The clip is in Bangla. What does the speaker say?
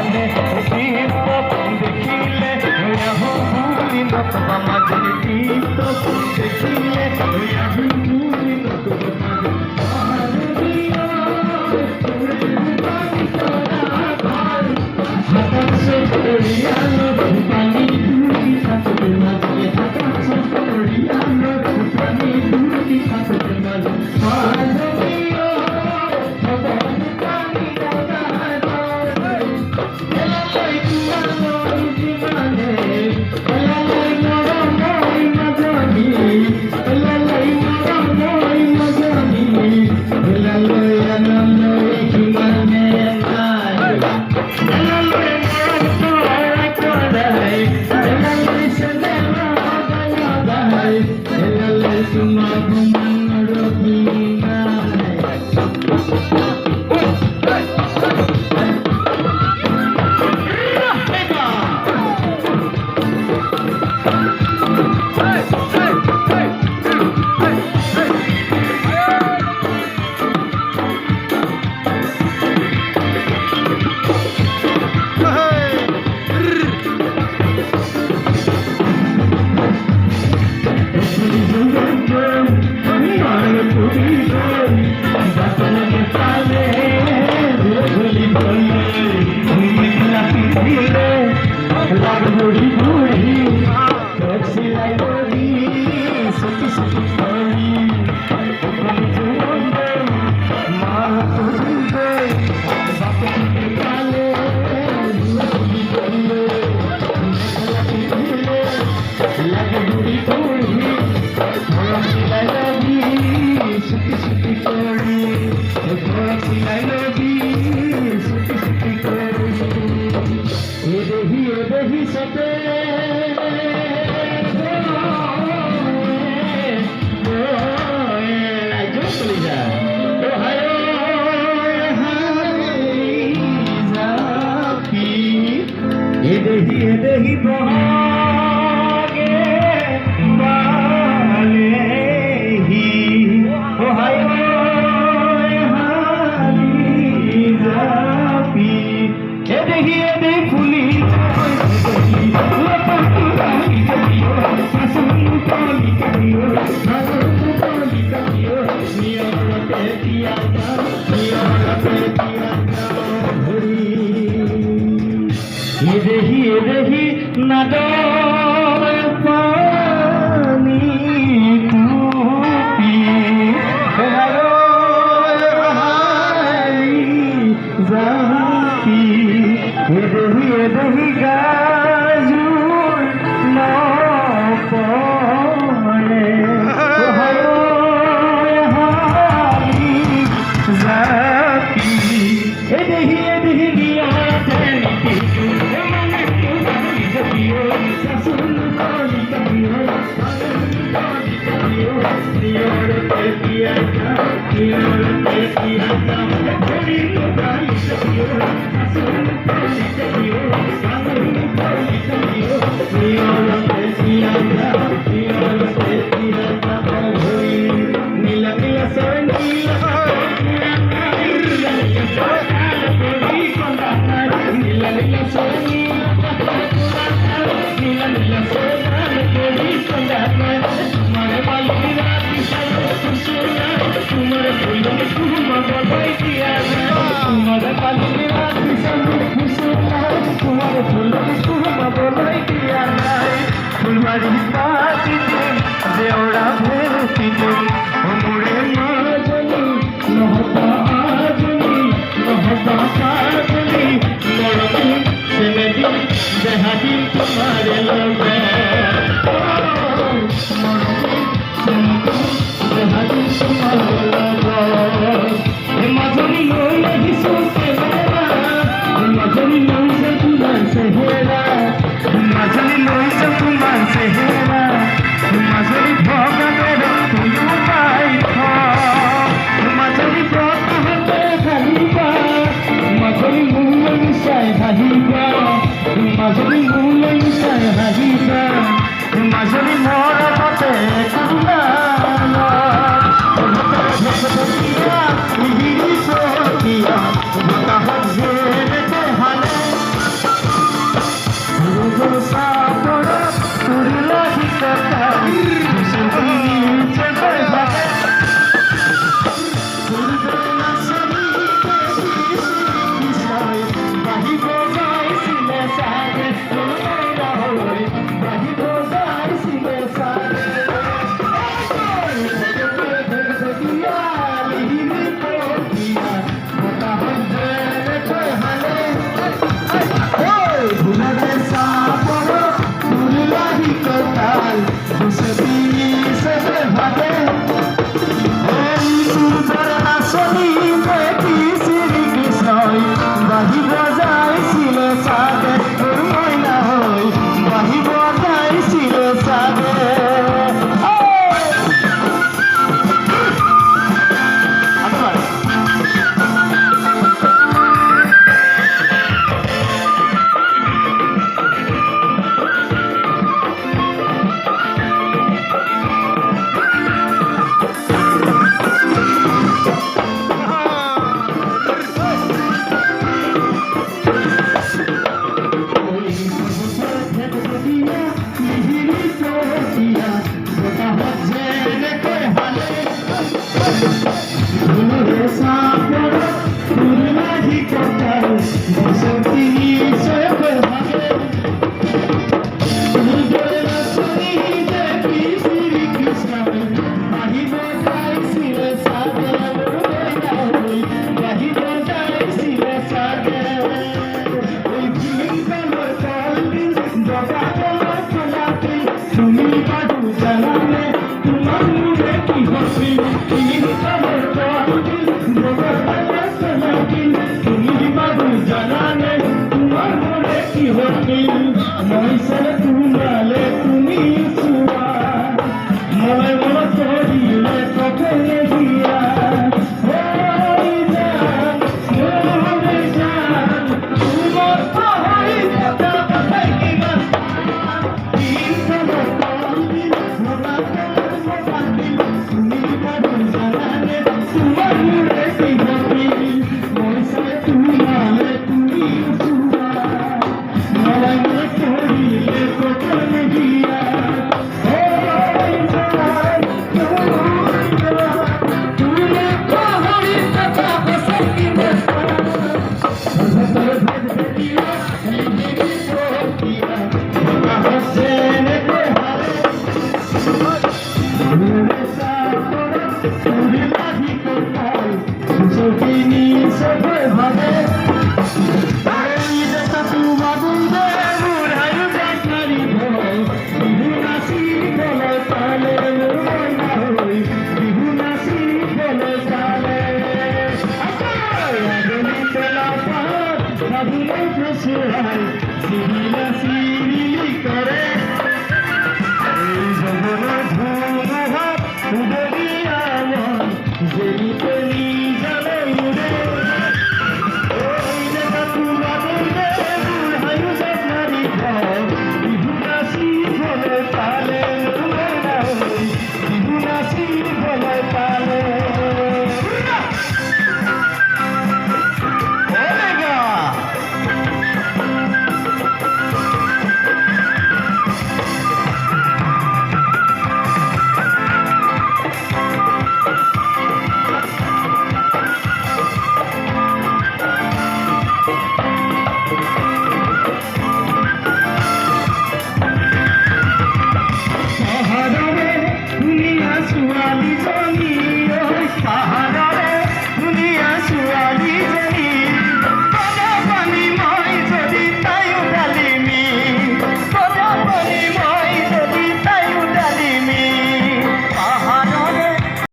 মানে দীপ্ত দেখিলে ভুলি নকবা মাঝে দীপ্ত দেখিলে ভুলি নকবা देही बहागे वाले ही ओहायो हाली जापी देही फुली ये देही नदर पानी टूपी जापी ये देही गाजुर न पड़े जापी ये देही दिया देवड़ा भेटी मुड़े माजनी नहता आजनी नहता साजनी लड़की से नदी देहाती तुम्हारे लोग देहाती तुम्हारे लोग मजनी लोई नहीं सोचे मेरा मजनी लोई से तुम्हारे से हेरा मजनी लोई से तुम्हारे से हेरा मजनी भगवेर तुयु पाइख मजनी प्रतहते खाइबा मजनी मूल मिसाई हाहिबा मजनी मूल मिसाई हाहिबा मजनी मोर मते कुंडाला हिरी सोटिया भता हजे हाले বসতি সবে ভাবে তুমি বলে না শুনি যে কি শ্রী কৃষ্ণ আহিব যাইছিলে সাগে আহিব যাইছিলে সাগে ওই দিন কালো কলদিন জগা বলা চলাতে তুমি বাদু জানালে তোমার মনে কি হসি দিন কালো কলদিন জগা বলা চলাতে তুমি বাদু জানালে তোমার মনে কি হসি মহিষের তুমালে তুমি সুয়া মনে মনে করিলে কখনে দিয়া ওই জান মনে জান তোমার হই কথা কথাই কিনা দিন কালো কলদিন মোলা কলদিন তুমি বাদু জানালে তোমার মনে কি হসি মহিষের তুমালে তুমি সুয়া মনে মনে করিলে কখনে দিয়া ওই জান তুমি হই কথা কথাই কিনা Sibilia, Sibilia, Sibilia,